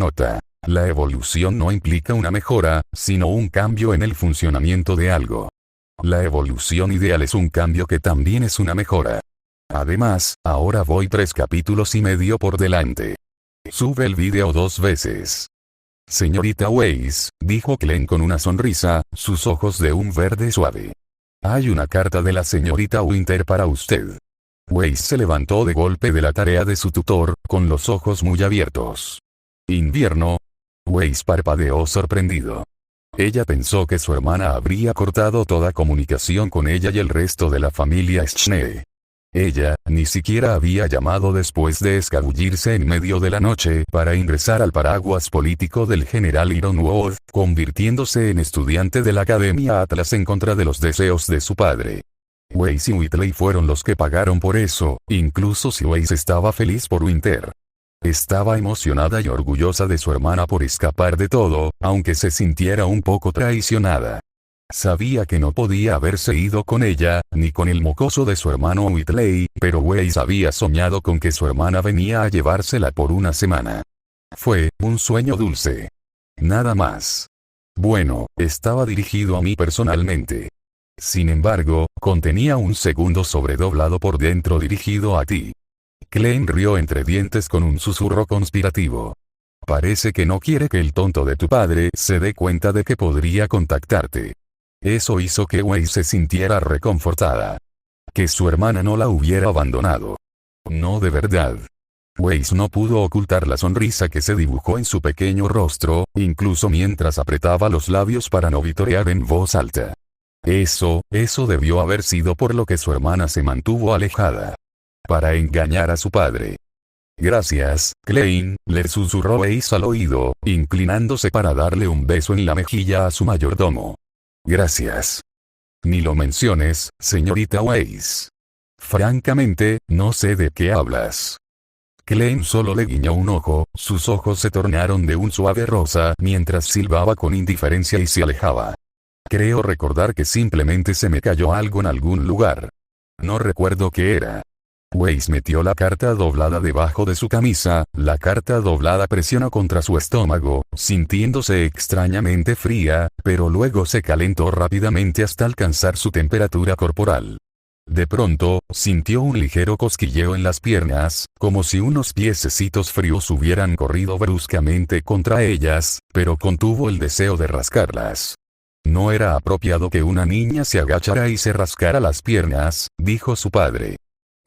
nota. La evolución no implica una mejora, sino un cambio en el funcionamiento de algo. La evolución ideal es un cambio que también es una mejora. Además, ahora voy 3 capítulos y medio por delante. Sube el video 2 veces. Señorita Weiss, dijo Clem con una sonrisa, sus ojos de un verde suave. Hay una carta de la señorita Winter para usted. Weiss se levantó de golpe de la tarea de su tutor, con los ojos muy abiertos. ¿Invierno? Weiss parpadeó sorprendido. Ella pensó que su hermana habría cortado toda comunicación con ella y el resto de la familia Schnee. Ella, ni siquiera había llamado después de escabullirse en medio de la noche para ingresar al paraguas político del general Ironwood, convirtiéndose en estudiante de la Academia Atlas en contra de los deseos de su padre. Weiss y Whitley fueron los que pagaron por eso, incluso si Weiss estaba feliz por Winter. Estaba emocionada y orgullosa de su hermana por escapar de todo, aunque se sintiera un poco traicionada. Sabía que no podía haberse ido con ella, ni con el mocoso de su hermano Whitley, pero Weiss había soñado con que su hermana venía a llevársela por una semana. Fue un sueño dulce. Nada más. Bueno, estaba dirigido a mí personalmente. Sin embargo, contenía un segundo sobredoblado por dentro dirigido a ti. Clem rió entre dientes con un susurro conspirativo. Parece que no quiere que el tonto de tu padre se dé cuenta de que podría contactarte. Eso hizo que Weiss se sintiera reconfortada. Que su hermana no la hubiera abandonado. No de verdad. Weiss no pudo ocultar la sonrisa que se dibujó en su pequeño rostro, incluso mientras apretaba los labios para no vitorear en voz alta. Eso debió haber sido por lo que su hermana se mantuvo alejada. Para engañar a su padre. Gracias, Clem, le susurró Weiss al oído, inclinándose para darle un beso en la mejilla a su mayordomo. Gracias. Ni lo menciones, señorita Weiss. Francamente, no sé de qué hablas. Clem solo le guiñó un ojo, sus ojos se tornaron de un suave rosa mientras silbaba con indiferencia y se alejaba. Creo recordar que simplemente se me cayó algo en algún lugar. No recuerdo qué era. Weiss metió la carta doblada debajo de su camisa, la carta doblada presionó contra su estómago, sintiéndose extrañamente fría, pero luego se calentó rápidamente hasta alcanzar su temperatura corporal. De pronto, sintió un ligero cosquilleo en las piernas, como si unos piececitos fríos hubieran corrido bruscamente contra ellas, pero contuvo el deseo de rascarlas. No era apropiado que una niña se agachara y se rascara las piernas, dijo su padre.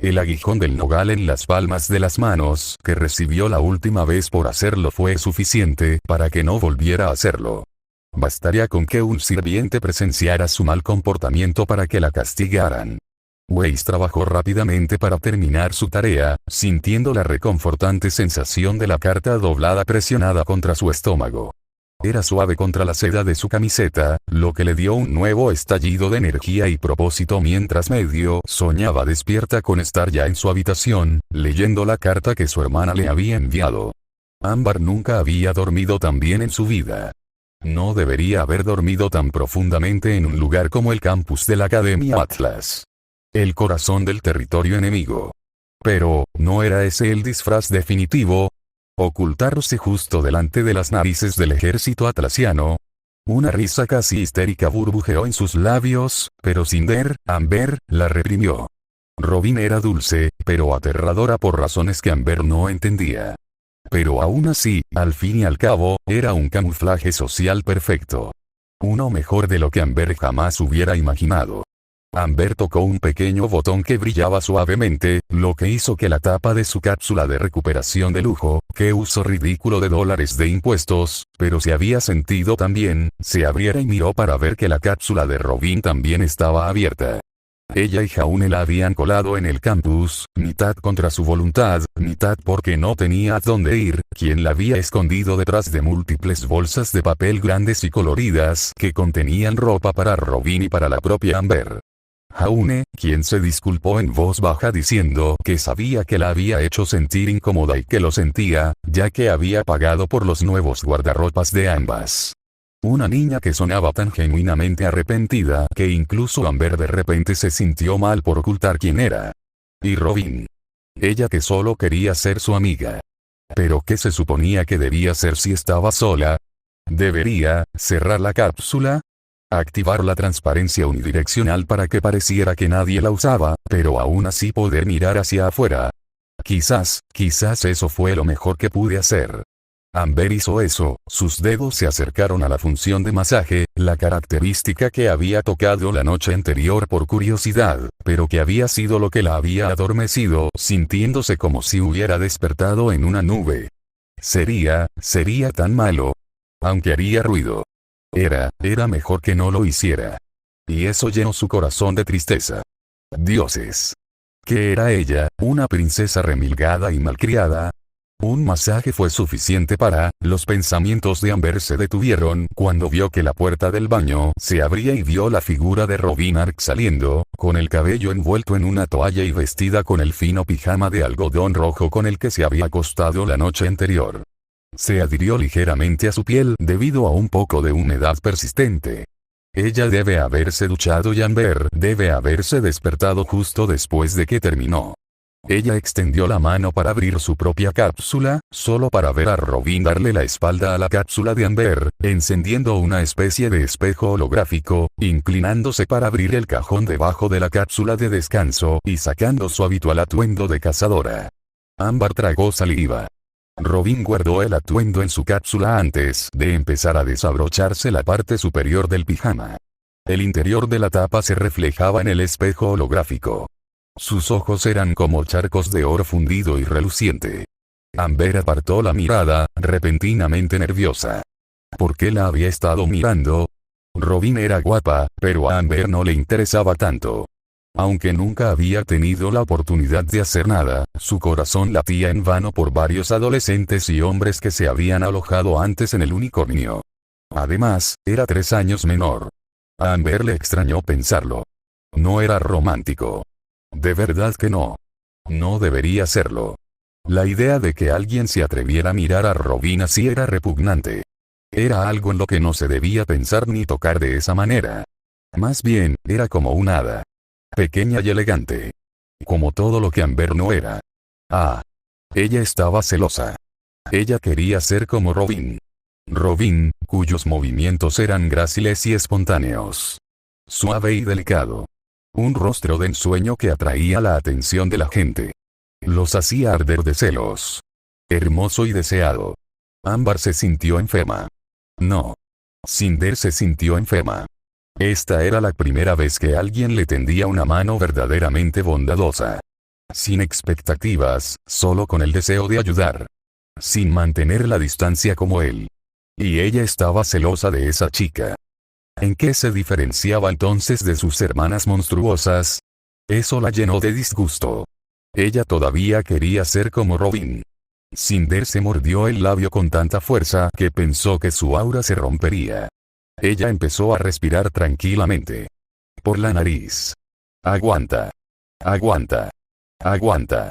El aguijón del nogal en las palmas de las manos que recibió la última vez por hacerlo fue suficiente para que no volviera a hacerlo. Bastaría con que un sirviente presenciara su mal comportamiento para que la castigaran. Weiss trabajó rápidamente para terminar su tarea, sintiendo la reconfortante sensación de la carta doblada presionada contra su estómago. Era suave contra la seda de su camiseta, lo que le dio un nuevo estallido de energía y propósito mientras medio soñaba despierta con estar ya en su habitación, leyendo la carta que su hermana le había enviado. Amber nunca había dormido tan bien en su vida. No debería haber dormido tan profundamente en un lugar como el campus de la Academia Atlas. El corazón del territorio enemigo. Pero, ¿no era ese el disfraz definitivo? Ocultarse justo delante de las narices del ejército atlasiano. Una risa casi histérica burbujeó en sus labios, pero Amber la reprimió. Robin era dulce, pero aterradora por razones que Amber no entendía. Pero aún así, al fin y al cabo, era un camuflaje social perfecto. Uno mejor de lo que Amber jamás hubiera imaginado. Amber tocó un pequeño botón que brillaba suavemente, lo que hizo que la tapa de su cápsula de recuperación de lujo, que uso ridículo de dólares de impuestos, pero se había sentido tan bien, se abriera y miró para ver que la cápsula de Robin también estaba abierta. Ella y Jaune la habían colado en el campus, mitad contra su voluntad, mitad porque no tenía a dónde ir, quien la había escondido detrás de múltiples bolsas de papel grandes y coloridas que contenían ropa para Robin y para la propia Amber. Jaune, quien se disculpó en voz baja diciendo que sabía que la había hecho sentir incómoda y que lo sentía, ya que había pagado por los nuevos guardarropas de ambas. Una niña que sonaba tan genuinamente arrepentida que incluso Amber de repente se sintió mal por ocultar quién era. Y Robin. Ella que solo quería ser su amiga. Pero ¿qué se suponía que debía hacer si estaba sola? ¿Debería cerrar la cápsula? Activar la transparencia unidireccional para que pareciera que nadie la usaba, pero aún así poder mirar hacia afuera. Quizás eso fue lo mejor que pude hacer. Amber hizo eso, sus dedos se acercaron a la función de masaje, la característica que había tocado la noche anterior por curiosidad, pero que había sido lo que la había adormecido, sintiéndose como si hubiera despertado en una nube. Sería tan malo. Aunque haría ruido. Era mejor que no lo hiciera. Y eso llenó su corazón de tristeza. Dioses. ¿Qué era ella, una princesa remilgada y malcriada? Un masaje fue suficiente para, los pensamientos de Amber se detuvieron cuando vio que la puerta del baño se abría y vio la figura de Robin Ark saliendo, con el cabello envuelto en una toalla y vestida con el fino pijama de algodón rojo con el que se había acostado la noche anterior. Se adhirió ligeramente a su piel debido a un poco de humedad persistente. Ella debe haberse duchado y Amber debe haberse despertado justo después de que terminó. Ella extendió la mano para abrir su propia cápsula, solo para ver a Robin darle la espalda a la cápsula de Amber, encendiendo una especie de espejo holográfico, inclinándose para abrir el cajón debajo de la cápsula de descanso y sacando su habitual atuendo de cazadora. Amber tragó saliva. Robin guardó el atuendo en su cápsula antes de empezar a desabrocharse la parte superior del pijama. El interior de la tapa se reflejaba en el espejo holográfico. Sus ojos eran como charcos de oro fundido y reluciente. Amber apartó la mirada, repentinamente nerviosa. ¿Por qué la había estado mirando? Robin era guapa, pero a Amber no le interesaba tanto. Aunque nunca había tenido la oportunidad de hacer nada, su corazón latía en vano por varios adolescentes y hombres que se habían alojado antes en el unicornio. Además, era 3 años menor. A Amber le extrañó pensarlo. No era romántico. De verdad que no. No debería serlo. La idea de que alguien se atreviera a mirar a Robin así era repugnante. Era algo en lo que no se debía pensar ni tocar de esa manera. Más bien, era como un hada. Pequeña y elegante. Como todo lo que Amber no era. Ella estaba celosa. Ella quería ser como Robin. Robin, cuyos movimientos eran gráciles y espontáneos. Suave y delicado. Un rostro de ensueño que atraía la atención de la gente. Los hacía arder de celos. Hermoso y deseado. Amber se sintió enferma. No. Cinder se sintió enferma. Esta era la primera vez que alguien le tendía una mano verdaderamente bondadosa. Sin expectativas, solo con el deseo de ayudar. Sin mantener la distancia como él. Y ella estaba celosa de esa chica. ¿En qué se diferenciaba entonces de sus hermanas monstruosas? Eso la llenó de disgusto. Ella todavía quería ser como Robin. Cinder se mordió el labio con tanta fuerza que pensó que su aura se rompería. Ella empezó a respirar tranquilamente. Por la nariz. Aguanta. Aguanta. Aguanta.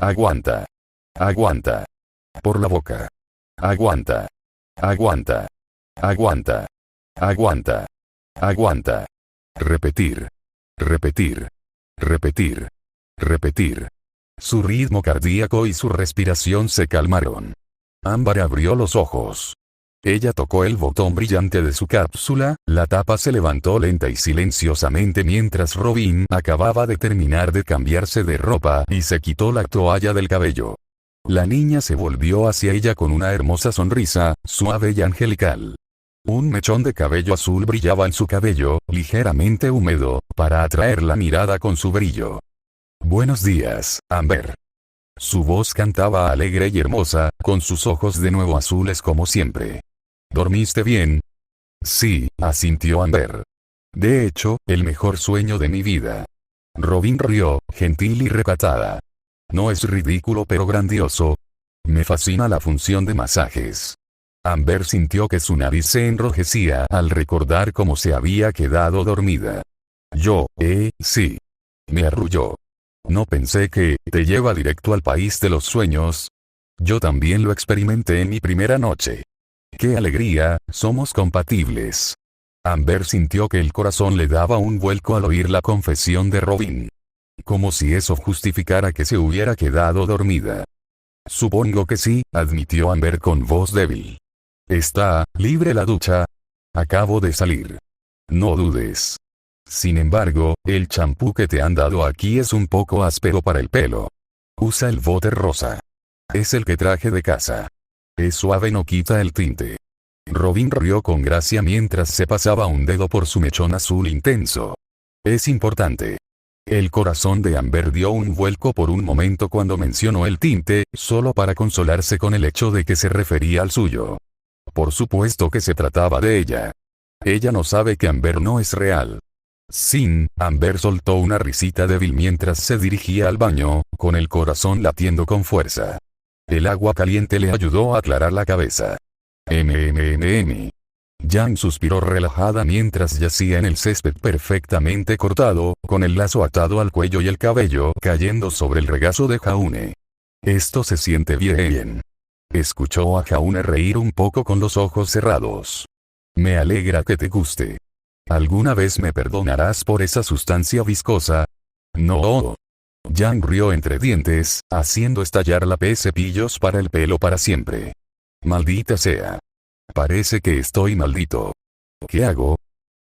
Aguanta. Aguanta. Por la boca. Aguanta. Aguanta. Aguanta. Aguanta. Aguanta. Repetir. Repetir. Repetir. Repetir. Su ritmo cardíaco y su respiración se calmaron. Amber abrió los ojos. Ella tocó el botón brillante de su cápsula, la tapa se levantó lenta y silenciosamente mientras Robin acababa de terminar de cambiarse de ropa y se quitó la toalla del cabello. La niña se volvió hacia ella con una hermosa sonrisa, suave y angelical. Un mechón de cabello azul brillaba en su cabello, ligeramente húmedo, para atraer la mirada con su brillo. Buenos días, Amber. Su voz cantaba alegre y hermosa, con sus ojos de nuevo azules como siempre. ¿Dormiste bien? Sí, asintió Amber. De hecho, el mejor sueño de mi vida. Robin rió, gentil y recatada. No es ridículo pero grandioso. Me fascina la función de masajes. Amber sintió que su nariz se enrojecía al recordar cómo se había quedado dormida. Sí. Me arrulló. No pensé que, te lleva directo al país de los sueños. Yo también lo experimenté en mi primera noche. ¡Qué alegría, somos compatibles! Amber sintió que el corazón le daba un vuelco al oír la confesión de Robin. Como si eso justificara que se hubiera quedado dormida. Supongo que sí, admitió Amber con voz débil. ¿Está libre la ducha? Acabo de salir. No dudes. Sin embargo, el champú que te han dado aquí es un poco áspero para el pelo. Usa el bote rosa. Es el que traje de casa. Es suave, no quita el tinte. Robin rió con gracia mientras se pasaba un dedo por su mechón azul intenso. Es importante. El corazón de Amber dio un vuelco por un momento cuando mencionó el tinte, solo para consolarse con el hecho de que se refería al suyo. Por supuesto que se trataba de ella. Ella no sabe que Amber no es real. Sin, Amber soltó una risita débil mientras se dirigía al baño, con el corazón latiendo con fuerza. El agua caliente le ayudó a aclarar la cabeza. Jan suspiró relajada mientras yacía en el césped perfectamente cortado, con el lazo atado al cuello y el cabello cayendo sobre el regazo de Jaune. Esto se siente bien. Escuchó a Jaune reír un poco con los ojos cerrados. Me alegra que te guste. ¿Alguna vez me perdonarás por esa sustancia viscosa? No. Jan rió entre dientes, haciendo estallar la P cepillos para el pelo para siempre. Maldita sea. Parece que estoy maldito. ¿Qué hago?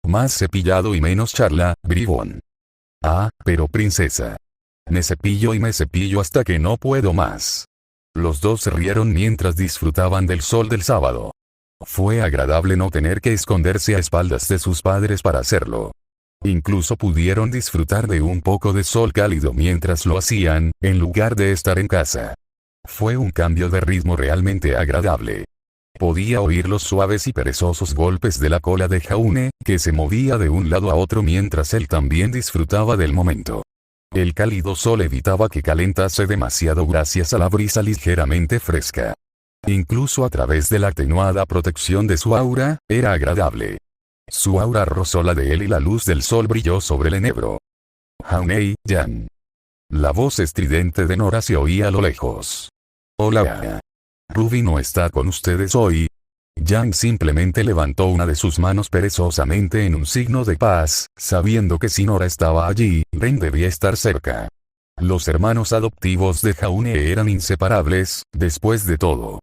Más cepillado y menos charla, bribón. Ah, pero princesa. Me cepillo y me cepillo hasta que no puedo más. Los dos se rieron mientras disfrutaban del sol del sábado. Fue agradable no tener que esconderse a espaldas de sus padres para hacerlo. Incluso pudieron disfrutar de un poco de sol cálido mientras lo hacían, en lugar de estar en casa. Fue un cambio de ritmo realmente agradable. Podía oír los suaves y perezosos golpes de la cola de Jaune, que se movía de un lado a otro mientras él también disfrutaba del momento. El cálido sol evitaba que calentase demasiado gracias a la brisa ligeramente fresca. Incluso a través de la atenuada protección de su aura, era agradable. Su aura rozó la de él y la luz del sol brilló sobre el enebro. Jaune, Jan. La voz estridente de Nora se oía a lo lejos. Hola. Ruby no está con ustedes hoy. Jan simplemente levantó una de sus manos perezosamente en un signo de paz, sabiendo que si Nora estaba allí, Ren debía estar cerca. Los hermanos adoptivos de Jaune eran inseparables, después de todo.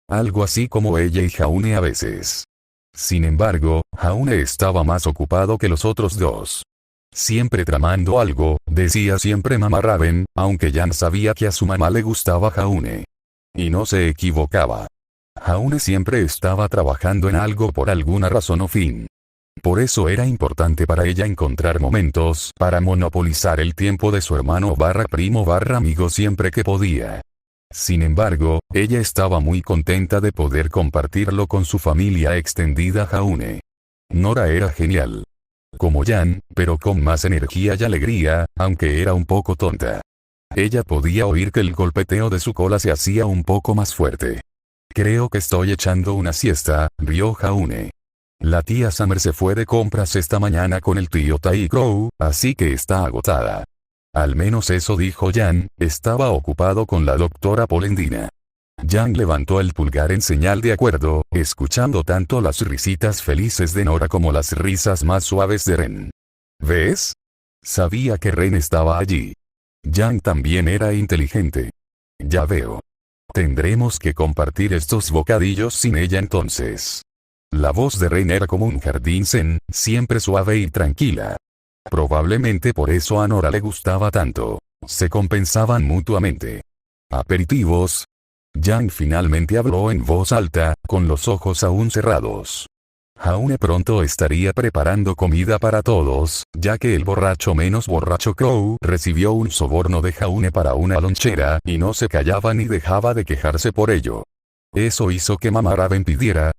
Algo así como ella y Jaune a veces. Sin embargo, Jaune estaba más ocupado que los otros dos. Siempre tramando algo, decía siempre mamá Raven, aunque Jan sabía que a su mamá le gustaba Jaune. Y no se equivocaba. Jaune siempre estaba trabajando en algo por alguna razón o fin. Por eso era importante para ella encontrar momentos para monopolizar el tiempo de su hermano barra primo barra amigo siempre que podía. Sin embargo, ella estaba muy contenta de poder compartirlo con su familia extendida Jaune. Nora era genial. Como Jan, pero con más energía y alegría, aunque era un poco tonta. Ella podía oír que el golpeteo de su cola se hacía un poco más fuerte. Creo que estoy echando una siesta, rió Jaune. La tía Summer se fue de compras esta mañana con el tío Tai Crow, así que está agotada. Al menos eso dijo Jan, estaba ocupado con la doctora Polendina. Jan levantó el pulgar en señal de acuerdo, escuchando tanto las risitas felices de Nora como las risas más suaves de Ren. ¿Ves? Sabía que Ren estaba allí. Jan también era inteligente. Ya veo. Tendremos que compartir estos bocadillos sin ella entonces. La voz de Ren era como un jardín zen, siempre suave y tranquila. Probablemente por eso a Nora le gustaba tanto. Se compensaban mutuamente. ¿Aperitivos? Jan finalmente habló en voz alta, con los ojos aún cerrados. Jaune pronto estaría preparando comida para todos, ya que el borracho menos borracho Crow recibió un soborno de Jaune para una lonchera y no se callaba ni dejaba de quejarse por ello. Eso hizo que mamá Raven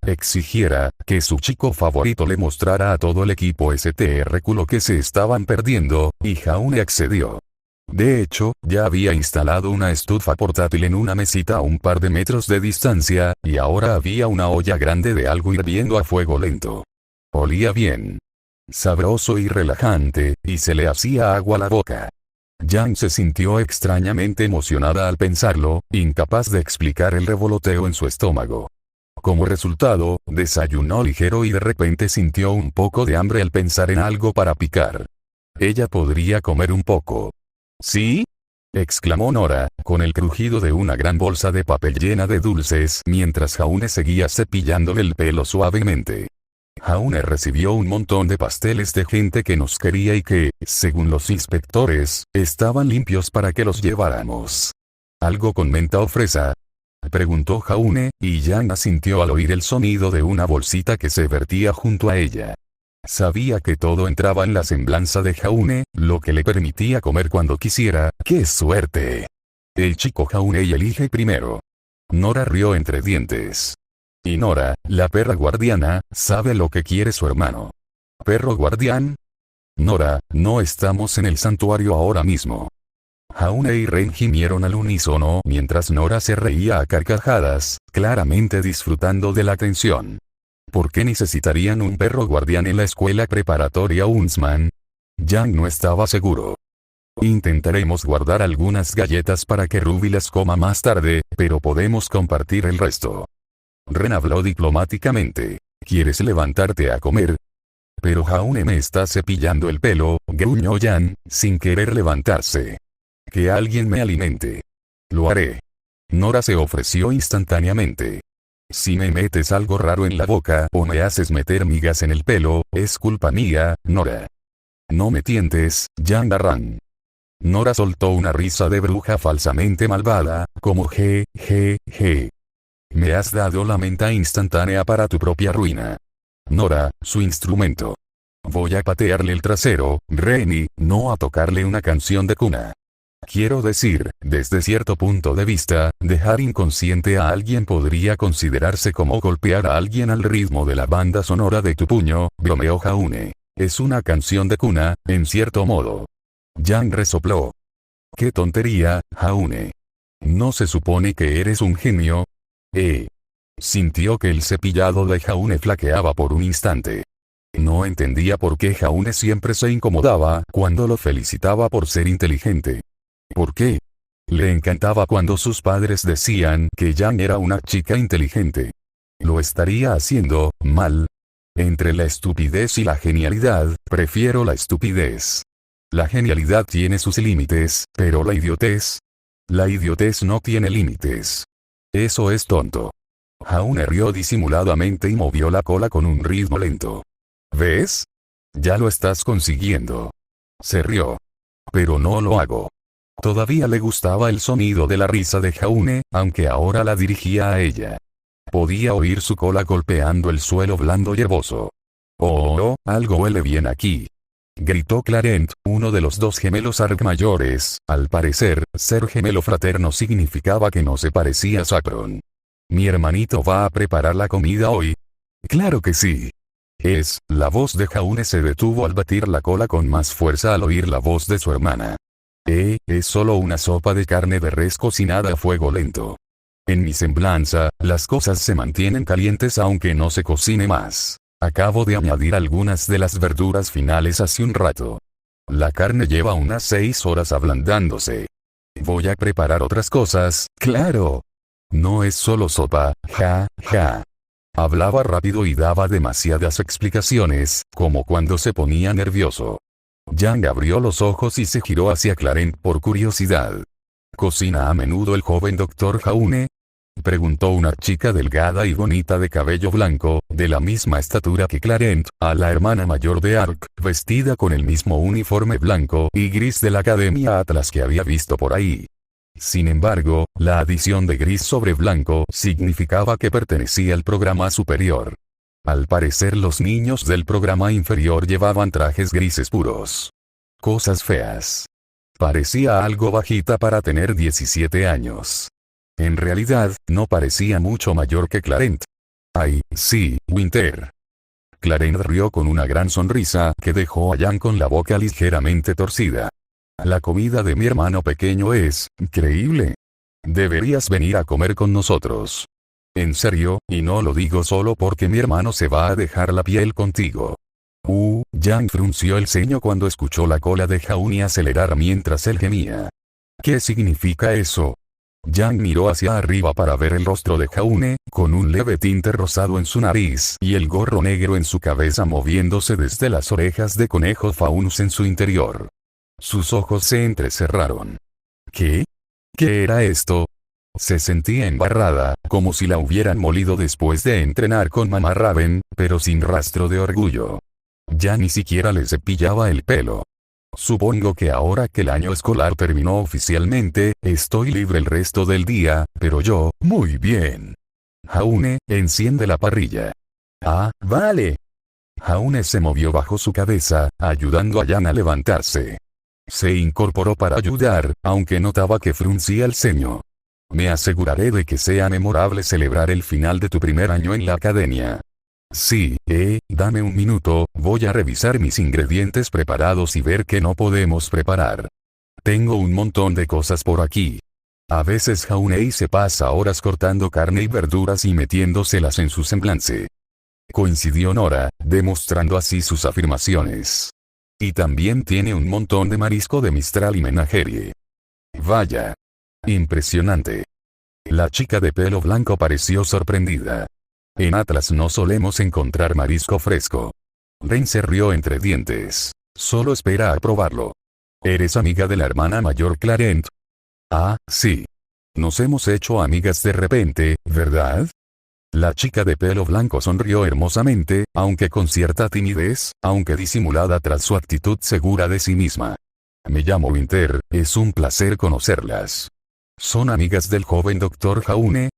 exigiera, que su chico favorito le mostrara a todo el equipo lo que se estaban perdiendo, y Jaune accedió. De hecho, ya había instalado una estufa portátil en una mesita a un par de metros de distancia, y ahora había una olla grande de algo hirviendo a fuego lento. Olía bien. Sabroso y relajante, y se le hacía agua a la boca. Jan se sintió extrañamente emocionada al pensarlo, incapaz de explicar el revoloteo en su estómago. Como resultado, desayunó ligero y de repente sintió un poco de hambre al pensar en algo para picar. Ella podría comer un poco. ¿Sí? exclamó Nora, con el crujido de una gran bolsa de papel llena de dulces mientras Jaune seguía cepillándole el pelo suavemente. Jaune recibió un montón de pasteles de gente que nos quería y que, según los inspectores, estaban limpios para que los lleváramos. ¿Algo con menta o fresa?, preguntó Jaune, y Yang asintió al oír el sonido de una bolsita que se vertía junto a ella. Sabía que todo entraba en la semblanza de Jaune, lo que le permitía comer cuando quisiera. ¡Qué suerte! El chico Jaunei elige primero. Nora rió entre dientes. Y Nora, la perra guardiana, sabe lo que quiere su hermano. ¿Perro guardián? Nora, no estamos en el santuario ahora mismo. Jaune y Ren gimieron al unísono mientras Nora se reía a carcajadas, claramente disfrutando de la atención. ¿Por qué necesitarían un perro guardián en la escuela preparatoria Huntsman? Yang no estaba seguro. Intentaremos guardar algunas galletas para que Ruby las coma más tarde, pero podemos compartir el resto. Ren habló diplomáticamente. ¿Quieres levantarte a comer? Pero Jaune me está cepillando el pelo, gruñó Yang, sin querer levantarse. Que alguien me alimente. Lo haré. Nora se ofreció instantáneamente. Si me metes algo raro en la boca o me haces meter migas en el pelo, es culpa mía, Nora. No me tientes, Yang Arran. Nora soltó una risa de bruja falsamente malvada, como je. Me has dado la menta instantánea para tu propia ruina. Nora, su instrumento. Voy a patearle el trasero, Reni, no a tocarle una canción de cuna. Quiero decir, desde cierto punto de vista, dejar inconsciente a alguien podría considerarse como golpear a alguien al ritmo de la banda sonora de tu puño, bromeó Jaune. Es una canción de cuna, en cierto modo. Yang resopló. ¡Qué tontería, Jaune! ¿No se supone que eres un genio? Sintió que el cepillado de Jaune flaqueaba por un instante. No entendía por qué Jaune siempre se incomodaba cuando lo felicitaba por ser inteligente. ¿Por qué? Le encantaba cuando sus padres decían que Yang era una chica inteligente. ¿Lo estaría haciendo mal? Entre la estupidez y la genialidad, prefiero la estupidez. La genialidad tiene sus límites, pero la idiotez no tiene límites. Eso es tonto. Jaune rió disimuladamente y movió la cola con un ritmo lento. ¿Ves? Ya lo estás consiguiendo. Se rió. Pero no lo hago. Todavía le gustaba el sonido de la risa de Jaune, aunque ahora la dirigía a ella. Podía oír su cola golpeando el suelo blando y herboso. Oh, algo huele bien aquí. Gritó Clarent, uno de los dos gemelos Ark mayores. Al parecer, ser gemelo fraterno significaba que no se parecía a Saffron. ¿Mi hermanito va a preparar la comida hoy? Claro que sí. La voz de Jaune se detuvo al batir la cola con más fuerza al oír la voz de su hermana. Es solo una sopa de carne de res cocinada a fuego lento. En mi semblanza, las cosas se mantienen calientes aunque no se cocine más. Acabo de añadir algunas de las verduras finales hace un rato. La carne lleva unas 6 horas ablandándose. Voy a preparar otras cosas, claro. No es solo sopa, ja. Hablaba rápido y daba demasiadas explicaciones, como cuando se ponía nervioso. Yang abrió los ojos y se giró hacia Clarent por curiosidad. ¿Cocina a menudo el joven Dr. Jaune? Preguntó una chica delgada y bonita de cabello blanco, de la misma estatura que Clarent, a la hermana mayor de Ark, vestida con el mismo uniforme blanco y gris de la Academia Atlas que había visto por ahí. Sin embargo, la adición de gris sobre blanco significaba que pertenecía al programa superior. Al parecer los niños del programa inferior llevaban trajes grises puros. Cosas feas. Parecía algo bajita para tener 17 años. En realidad, no parecía mucho mayor que Clarent. Ay, sí, Winter. Clarent rió con una gran sonrisa que dejó a Yang con la boca ligeramente torcida. La comida de mi hermano pequeño es increíble. Deberías venir a comer con nosotros. En serio, y no lo digo solo porque mi hermano se va a dejar la piel contigo. Yang frunció el ceño cuando escuchó la cola de Jaune acelerar mientras él gemía. ¿Qué significa eso? Yang miró hacia arriba para ver el rostro de Jaune, con un leve tinte rosado en su nariz y el gorro negro en su cabeza moviéndose desde las orejas de conejo Faunus en su interior. Sus ojos se entrecerraron. ¿Qué? ¿Qué era esto? Se sentía embarrada, como si la hubieran molido después de entrenar con mamá Raven, pero sin rastro de orgullo. Ya ni siquiera le cepillaba el pelo. Supongo que ahora que el año escolar terminó oficialmente, estoy libre el resto del día, pero yo, muy bien. Jaune, enciende la parrilla. Ah, vale. Jaune se movió bajo su cabeza, ayudando a Jan a levantarse. Se incorporó para ayudar, aunque notaba que fruncía el ceño. Me aseguraré de que sea memorable celebrar el final de tu primer año en la academia. Sí, dame un minuto, voy a revisar mis ingredientes preparados y ver qué no podemos preparar. Tengo un montón de cosas por aquí. A veces Jaunei se pasa horas cortando carne y verduras y metiéndoselas en su semblante. Coincidió Nora, demostrando así sus afirmaciones. Y también tiene un montón de marisco de Mistral y menagerie. Vaya. Impresionante. La chica de pelo blanco pareció sorprendida. En Atlas no solemos encontrar marisco fresco. Ren se rió entre dientes. Solo espera a probarlo. ¿Eres amiga de la hermana mayor Clarent? Ah, sí. Nos hemos hecho amigas de repente, ¿verdad? La chica de pelo blanco sonrió hermosamente, aunque con cierta timidez, aunque disimulada tras su actitud segura de sí misma. Me llamo Winter, es un placer conocerlas. ¿Son amigas del joven Dr. Jaune?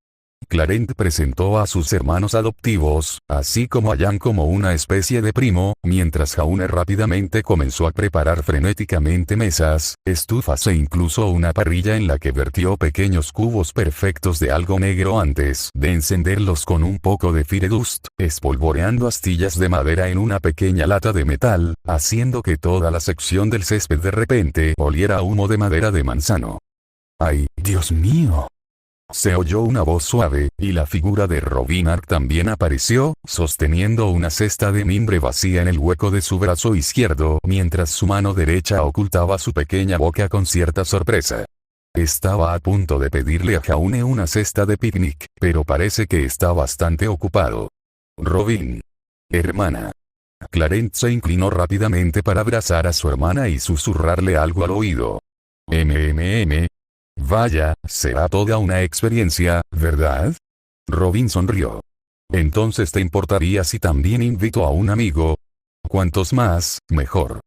Clarent presentó a sus hermanos adoptivos, así como a Jan como una especie de primo, mientras Jaune rápidamente comenzó a preparar frenéticamente mesas, estufas e incluso una parrilla en la que vertió pequeños cubos perfectos de algo negro antes de encenderlos con un poco de fire dust, espolvoreando astillas de madera en una pequeña lata de metal, haciendo que toda la sección del césped de repente oliera a humo de madera de manzano. ¡Ay, Dios mío! Se oyó una voz suave, y la figura de Robin Ark también apareció, sosteniendo una cesta de mimbre vacía en el hueco de su brazo izquierdo, mientras su mano derecha ocultaba su pequeña boca con cierta sorpresa. Estaba a punto de pedirle a Jaune una cesta de picnic, pero parece que está bastante ocupado. Robin. Hermana. Clarent se inclinó rápidamente para abrazar a su hermana y susurrarle algo al oído. Vaya, será toda una experiencia, ¿verdad? Robin sonrió. Entonces ¿te importaría si también invito a un amigo? Cuantos más, mejor.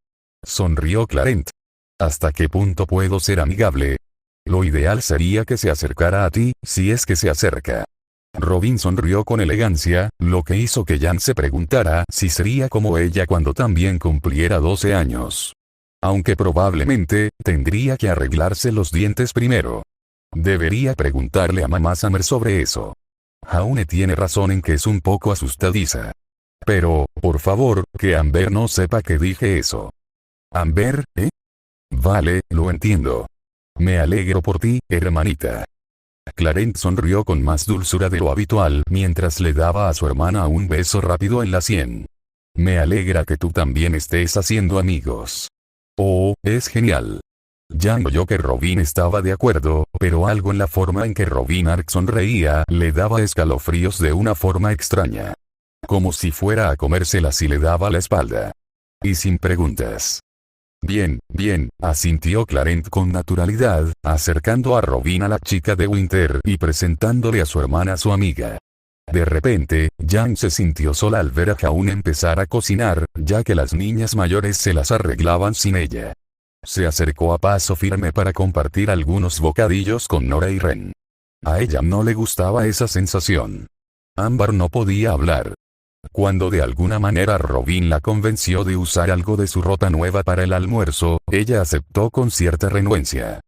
Sonrió Clarent. ¿Hasta qué punto puedo ser amigable? Lo ideal sería que se acercara a ti, si es que se acerca. Robin sonrió con elegancia, lo que hizo que Jan se preguntara si sería como ella cuando también cumpliera 12 años. Aunque probablemente, tendría que arreglarse los dientes primero. Debería preguntarle a mamá Summer sobre eso. Jaune tiene razón en que es un poco asustadiza. Pero, por favor, que Amber no sepa que dije eso. ¿Amber, Vale, lo entiendo. Me alegro por ti, hermanita. Clarent sonrió con más dulzura de lo habitual mientras le daba a su hermana un beso rápido en la sien. Me alegra que tú también estés haciendo amigos. Oh, es genial. Jan oyó que Robin estaba de acuerdo, pero algo en la forma en que Robin Ark sonreía le daba escalofríos de una forma extraña. Como si fuera a comérsela si le daba la espalda. Y sin preguntas. Bien, asintió Clarent con naturalidad, acercando a Robin a la chica de Winter y presentándole a su hermana su amiga. De repente, Jan se sintió sola al ver a Jaune empezar a cocinar, ya que las niñas mayores se las arreglaban sin ella. Se acercó a paso firme para compartir algunos bocadillos con Nora y Ren. A ella no le gustaba esa sensación. Ámbar no podía hablar. Cuando de alguna manera Robin la convenció de usar algo de su ropa nueva para el almuerzo, ella aceptó con cierta renuencia.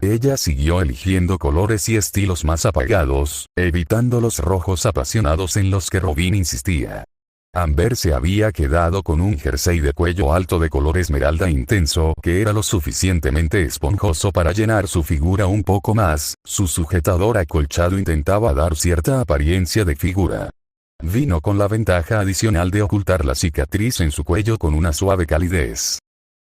Ella siguió eligiendo colores y estilos más apagados, evitando los rojos apasionados en los que Robin insistía. Amber se había quedado con un jersey de cuello alto de color esmeralda intenso que era lo suficientemente esponjoso para llenar su figura un poco más, su sujetador acolchado intentaba dar cierta apariencia de figura. Vino con la ventaja adicional de ocultar la cicatriz en su cuello con una suave calidez.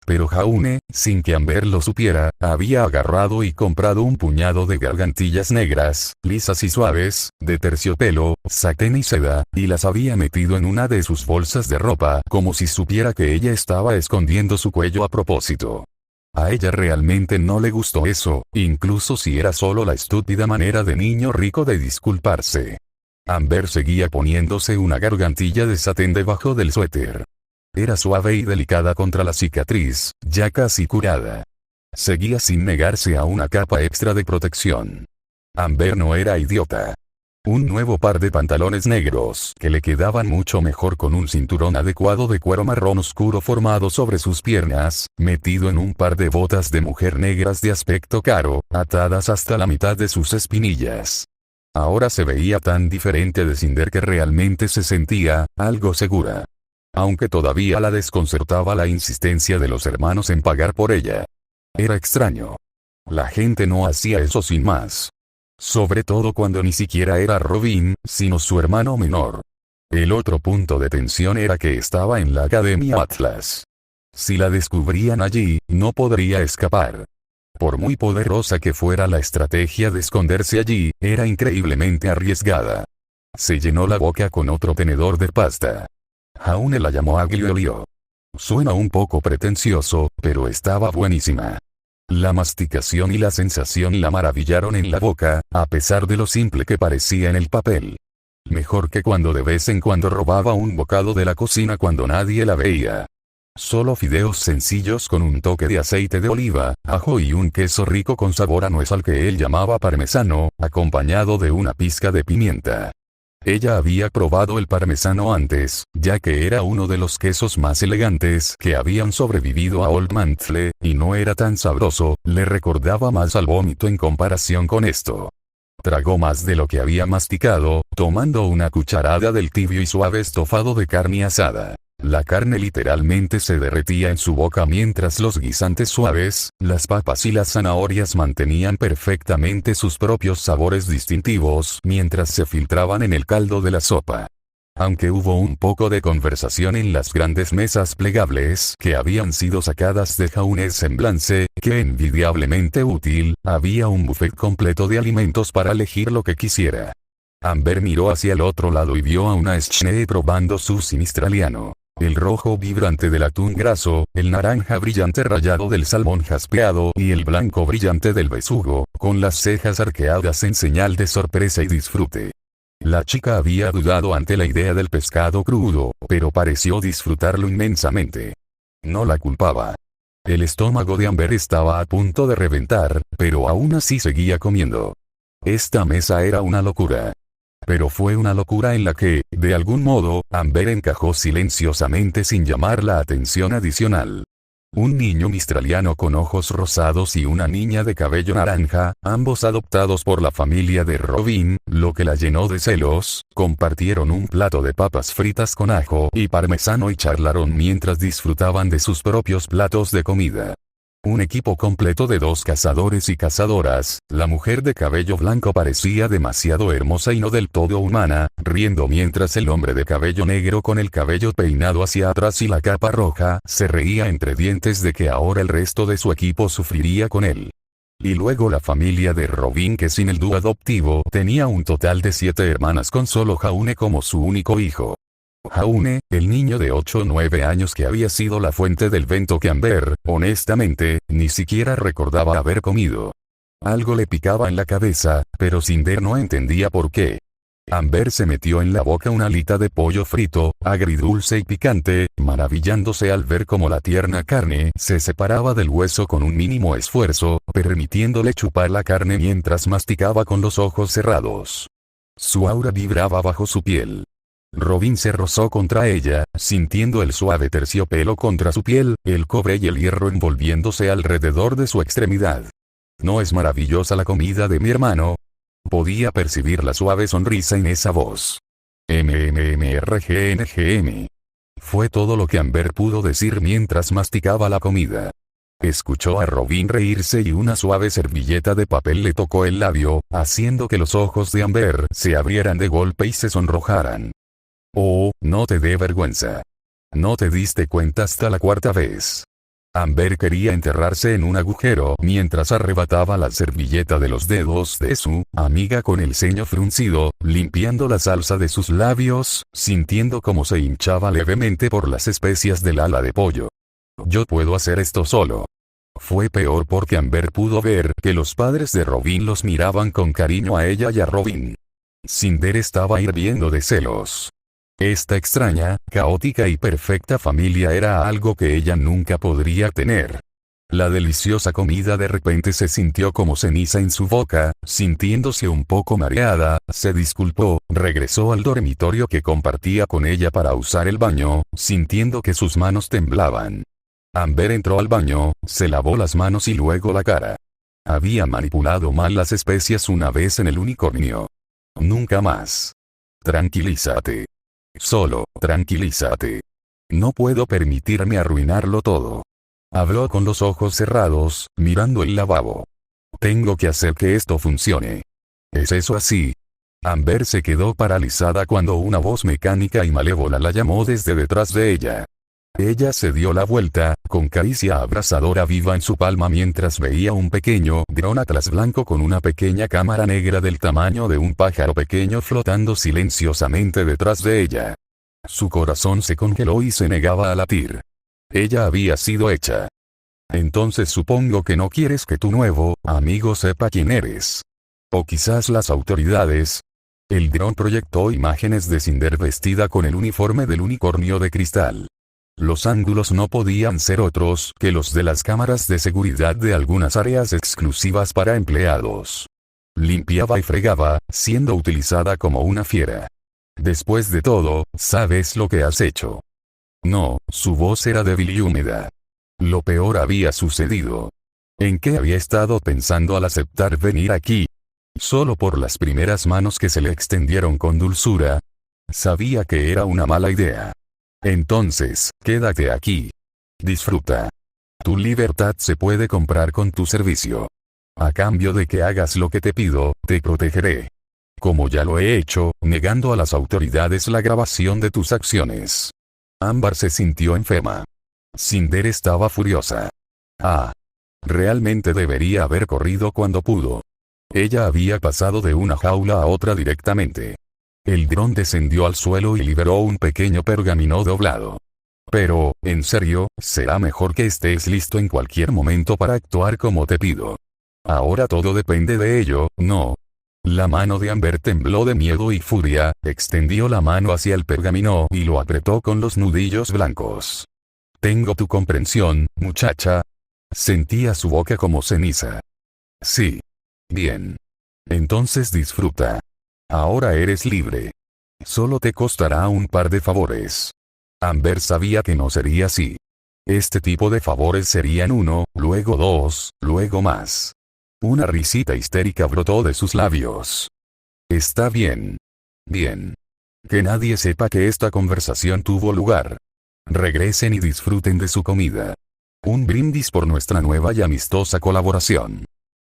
Pero Jaune, sin que Amber lo supiera, había agarrado y comprado un puñado de gargantillas negras, lisas y suaves, de terciopelo, satén y seda, y las había metido en una de sus bolsas de ropa, como si supiera que ella estaba escondiendo su cuello a propósito. A ella realmente no le gustó eso, incluso si era solo la estúpida manera de niño rico de disculparse. Amber seguía poniéndose una gargantilla de satén debajo del suéter. Era suave y delicada contra la cicatriz, ya casi curada. Seguía sin negarse a una capa extra de protección. Amber no era idiota. Un nuevo par de pantalones negros que le quedaban mucho mejor con un cinturón adecuado de cuero marrón oscuro formado sobre sus piernas, metido en un par de botas de mujer negras de aspecto caro, atadas hasta la mitad de sus espinillas. Ahora se veía tan diferente de Cinder que realmente se sentía algo segura. Aunque todavía la desconcertaba la insistencia de los hermanos en pagar por ella. Era extraño. La gente no hacía eso sin más. Sobre todo cuando ni siquiera era Robin, sino su hermano menor. El otro punto de tensión era que estaba en la Academia Atlas. Si la descubrían allí, no podría escapar. Por muy poderosa que fuera la estrategia de esconderse allí, era increíblemente arriesgada. Se llenó la boca con otro tenedor de pasta. Jaune la llamó aglio olio. Suena un poco pretencioso, pero estaba buenísima. La masticación y la sensación la maravillaron en la boca, a pesar de lo simple que parecía en el papel. Mejor que cuando de vez en cuando robaba un bocado de la cocina cuando nadie la veía. Solo fideos sencillos con un toque de aceite de oliva, ajo y un queso rico con sabor a nuez al que él llamaba parmesano, acompañado de una pizca de pimienta. Ella había probado el parmesano antes, ya que era uno de los quesos más elegantes que habían sobrevivido a Old Mantle, y no era tan sabroso, le recordaba más al vómito en comparación con esto. Tragó más de lo que había masticado, tomando una cucharada del tibio y suave estofado de carne asada. La carne literalmente se derretía en su boca mientras los guisantes suaves, las papas y las zanahorias mantenían perfectamente sus propios sabores distintivos mientras se filtraban en el caldo de la sopa. Aunque hubo un poco de conversación en las grandes mesas plegables que habían sido sacadas de Jaune's Semblance, que envidiablemente útil, había un buffet completo de alimentos para elegir lo que quisiera. Amber miró hacia el otro lado y vio a una Schnee probando sushi australiano. El rojo vibrante del atún graso, el naranja brillante rayado del salmón jaspeado y el blanco brillante del besugo, con las cejas arqueadas en señal de sorpresa y disfrute. La chica había dudado ante la idea del pescado crudo, pero pareció disfrutarlo inmensamente. No la culpaba. El estómago de Amber estaba a punto de reventar, pero aún así seguía comiendo. Esta mesa era una locura. Pero fue una locura en la que, de algún modo, Amber encajó silenciosamente sin llamar la atención adicional. Un niño australiano con ojos rosados y una niña de cabello naranja, ambos adoptados por la familia de Robin, lo que la llenó de celos, compartieron un plato de papas fritas con ajo y parmesano y charlaron mientras disfrutaban de sus propios platos de comida. Un equipo completo de 2 cazadores y cazadoras, la mujer de cabello blanco parecía demasiado hermosa y no del todo humana, riendo mientras el hombre de cabello negro con el cabello peinado hacia atrás y la capa roja, se reía entre dientes de que ahora el resto de su equipo sufriría con él. Y luego la familia de Robin que sin el dúo adoptivo tenía un total de 7 hermanas con solo Jaune como su único hijo. Jaune, el niño de 8 o 9 años que había sido la fuente del vento que Amber, honestamente, ni siquiera recordaba haber comido. Algo le picaba en la cabeza, pero Cinder no entendía por qué. Amber se metió en la boca una alita de pollo frito, agridulce y picante, maravillándose al ver cómo la tierna carne se separaba del hueso con un mínimo esfuerzo, permitiéndole chupar la carne mientras masticaba con los ojos cerrados. Su aura vibraba bajo su piel. Robin se rozó contra ella, sintiendo el suave terciopelo contra su piel, el cobre y el hierro envolviéndose alrededor de su extremidad. ¿No es maravillosa la comida de mi hermano? Podía percibir la suave sonrisa en esa voz. MMMRGNGM. Fue todo lo que Amber pudo decir mientras masticaba la comida. Escuchó a Robin reírse y una suave servilleta de papel le tocó el labio, haciendo que los ojos de Amber se abrieran de golpe y se sonrojaran. Oh, no te dé vergüenza. No te diste cuenta hasta la 4ª vez. Amber quería enterrarse en un agujero mientras arrebataba la servilleta de los dedos de su amiga con el ceño fruncido, limpiando la salsa de sus labios, sintiendo cómo se hinchaba levemente por las especias del ala de pollo. Yo puedo hacer esto solo. Fue peor porque Amber pudo ver que los padres de Robin los miraban con cariño a ella y a Robin. Cinder estaba hirviendo de celos. Esta extraña, caótica y perfecta familia era algo que ella nunca podría tener. La deliciosa comida de repente se sintió como ceniza en su boca, sintiéndose un poco mareada, se disculpó, regresó al dormitorio que compartía con ella para usar el baño, sintiendo que sus manos temblaban. Amber entró al baño, se lavó las manos y luego la cara. Había manipulado mal las especias una vez en el unicornio. Nunca más. Tranquilízate. Solo, tranquilízate. No puedo permitirme arruinarlo todo. Habló con los ojos cerrados, mirando el lavabo. Tengo que hacer que esto funcione. ¿Es eso así? Amber se quedó paralizada cuando una voz mecánica y malévola la llamó desde detrás de ella. Ella se dio la vuelta, con caricia abrasadora viva en su palma mientras veía un pequeño dron atlas blanco con una pequeña cámara negra del tamaño de un pájaro pequeño flotando silenciosamente detrás de ella. Su corazón se congeló y se negaba a latir. Ella había sido hecha. Entonces supongo que no quieres que tu nuevo amigo sepa quién eres. O quizás las autoridades. El dron proyectó imágenes de Cinder vestida con el uniforme del unicornio de cristal. Los ángulos no podían ser otros que los de las cámaras de seguridad de algunas áreas exclusivas para empleados. Limpiaba y fregaba, siendo utilizada como una fiera. Después de todo, ¿sabes lo que has hecho? No, su voz era débil y húmeda. Lo peor había sucedido. ¿En qué había estado pensando al aceptar venir aquí? Solo por las primeras manos que se le extendieron con dulzura. Sabía que era una mala idea. Entonces, quédate aquí. Disfruta. Tu libertad se puede comprar con tu servicio. A cambio de que hagas lo que te pido, te protegeré. Como ya lo he hecho, negando a las autoridades la grabación de tus acciones. Ámbar se sintió enferma. Cinder estaba furiosa. Realmente debería haber corrido cuando pudo. Ella había pasado de una jaula a otra directamente. El dron descendió al suelo y liberó un pequeño pergamino doblado. Pero, en serio, será mejor que estés listo en cualquier momento para actuar como te pido. Ahora todo depende de ello, ¿no? La mano de Amber tembló de miedo y furia, extendió la mano hacia el pergamino y lo apretó con los nudillos blancos. Tengo tu comprensión, muchacha. Sentía su boca como ceniza. Sí. Bien. Entonces disfruta. Ahora eres libre. Solo te costará un par de favores. Amber sabía que no sería así. Este tipo de favores serían 1, luego 2, luego más. Una risita histérica brotó de sus labios. Está bien. Bien. Que nadie sepa que esta conversación tuvo lugar. Regresen y disfruten de su comida. Un brindis por nuestra nueva y amistosa colaboración.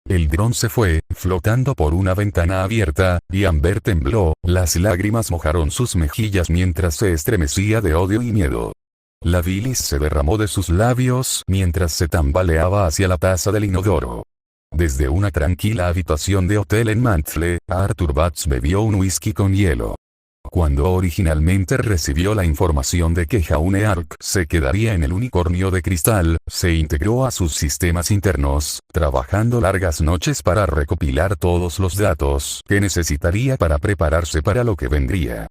El dron se fue, flotando por una ventana abierta, y Amber tembló, las lágrimas mojaron sus mejillas mientras se estremecía de odio y miedo. La bilis se derramó de sus labios mientras se tambaleaba hacia la taza del inodoro. Desde una tranquila habitación de hotel en Mantle, Arthur Batts bebió un whisky con hielo. Cuando originalmente recibió la información de que Jaune Ark se quedaría en el unicornio de cristal, se integró a sus sistemas internos, trabajando largas noches para recopilar todos los datos que necesitaría para prepararse para lo que vendría.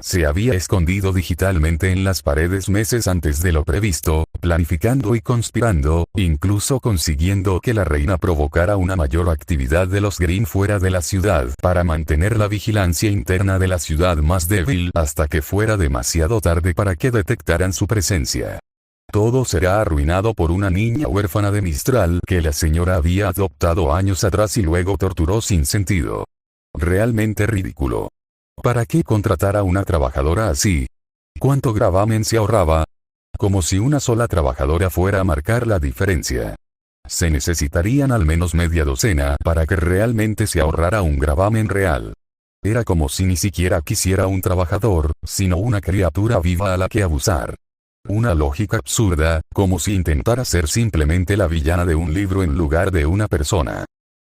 Se había escondido digitalmente en las paredes meses antes de lo previsto, planificando y conspirando, incluso consiguiendo que la reina provocara una mayor actividad de los Green fuera de la ciudad para mantener la vigilancia interna de la ciudad más débil hasta que fuera demasiado tarde para que detectaran su presencia. Todo será arruinado por una niña huérfana de Mistral que la señora había adoptado años atrás y luego torturó sin sentido. Realmente ridículo. ¿Para qué contratar a una trabajadora así? ¿Cuánto gravamen se ahorraba? Como si una sola trabajadora fuera a marcar la diferencia. Se necesitarían al menos media docena para que realmente se ahorrara un gravamen real. Era como si ni siquiera quisiera un trabajador, sino una criatura viva a la que abusar. Una lógica absurda, como si intentara ser simplemente la villana de un libro en lugar de una persona.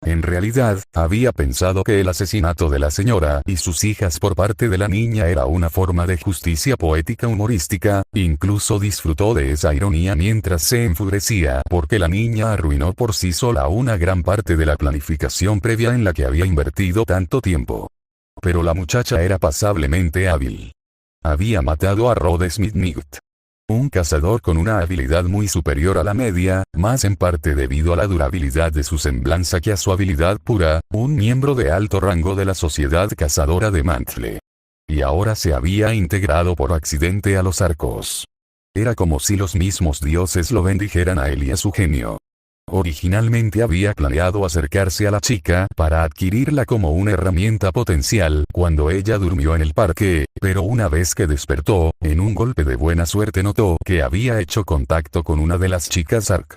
En realidad, había pensado que el asesinato de la señora y sus hijas por parte de la niña era una forma de justicia poética humorística, incluso disfrutó de esa ironía mientras se enfurecía porque la niña arruinó por sí sola una gran parte de la planificación previa en la que había invertido tanto tiempo. Pero la muchacha era pasablemente hábil. Había matado a Rod Smith, un cazador con una habilidad muy superior a la media, más en parte debido a la durabilidad de su semblanza que a su habilidad pura, un miembro de alto rango de la sociedad cazadora de Mantle. Y ahora se había integrado por accidente a los arcos. Era como si los mismos dioses lo bendijeran a él y a su genio. Originalmente había planeado acercarse a la chica para adquirirla como una herramienta potencial cuando ella durmió en el parque, pero una vez que despertó, en un golpe de buena suerte notó que había hecho contacto con una de las chicas Ark.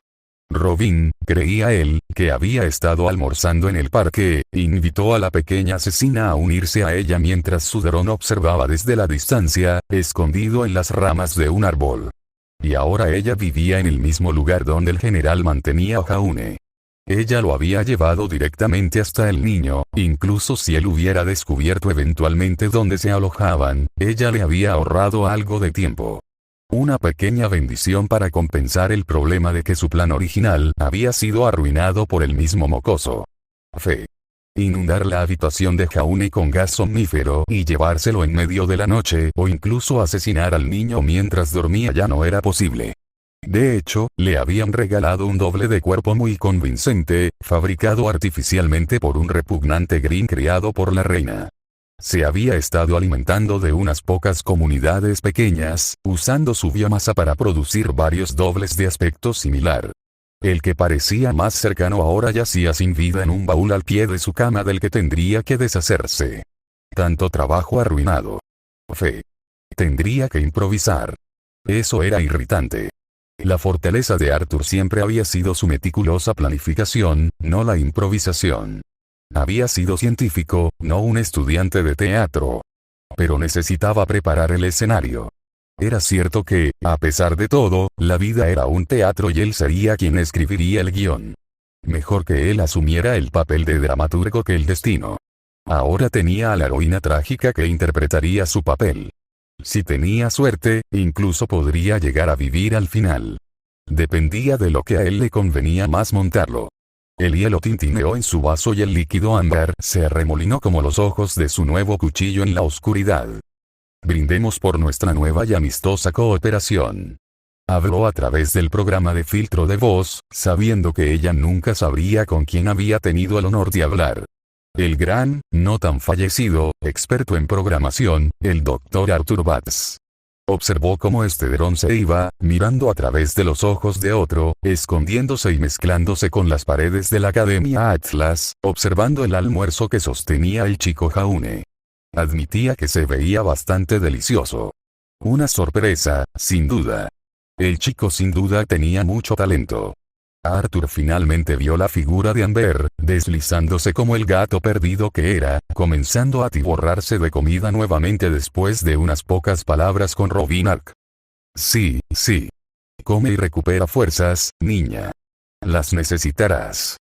Robin, creía él, que había estado almorzando en el parque, invitó a la pequeña asesina a unirse a ella mientras su dron observaba desde la distancia, escondido en las ramas de un árbol. Y ahora ella vivía en el mismo lugar donde el general mantenía a Jaune. Ella lo había llevado directamente hasta el niño, incluso si él hubiera descubierto eventualmente dónde se alojaban, ella le había ahorrado algo de tiempo. Una pequeña bendición para compensar el problema de que su plan original había sido arruinado por el mismo mocoso. Fe. Inundar la habitación de Jaune con gas somnífero y llevárselo en medio de la noche o incluso asesinar al niño mientras dormía ya no era posible. De hecho, le habían regalado un doble de cuerpo muy convincente, fabricado artificialmente por un repugnante Green criado por la reina. Se había estado alimentando de unas pocas comunidades pequeñas, usando su biomasa para producir varios dobles de aspecto similar. El que parecía más cercano ahora yacía sin vida en un baúl al pie de su cama del que tendría que deshacerse. Tanto trabajo arruinado. Fe. Tendría que improvisar. Eso era irritante. La fortaleza de Arthur siempre había sido su meticulosa planificación, no la improvisación. Había sido científico, no un estudiante de teatro. Pero necesitaba preparar el escenario. Era cierto que, a pesar de todo, la vida era un teatro y él sería quien escribiría el guión. Mejor que él asumiera el papel de dramaturgo que el destino. Ahora tenía a la heroína trágica que interpretaría su papel. Si tenía suerte, incluso podría llegar a vivir al final. Dependía de lo que a él le convenía más montarlo. El hielo tintineó en su vaso y el líquido ámbar se arremolinó como los ojos de su nuevo cuchillo en la oscuridad. Brindemos por nuestra nueva y amistosa cooperación. Habló a través del programa de filtro de voz, sabiendo que ella nunca sabría con quién había tenido el honor de hablar. El gran, no tan fallecido, experto en programación, el Dr. Arthur Batts. Observó cómo este dron se iba, mirando a través de los ojos de otro, escondiéndose y mezclándose con las paredes de la Academia Atlas, observando el almuerzo que sostenía el chico Jaune. Admitía que se veía bastante delicioso. Una sorpresa, sin duda. El chico sin duda tenía mucho talento. Arthur finalmente vio la figura de Amber, deslizándose como el gato perdido que era, comenzando a atiborrarse de comida nuevamente después de unas pocas palabras con Robin Ark. Sí, sí. Come y recupera fuerzas, niña. Las necesitarás.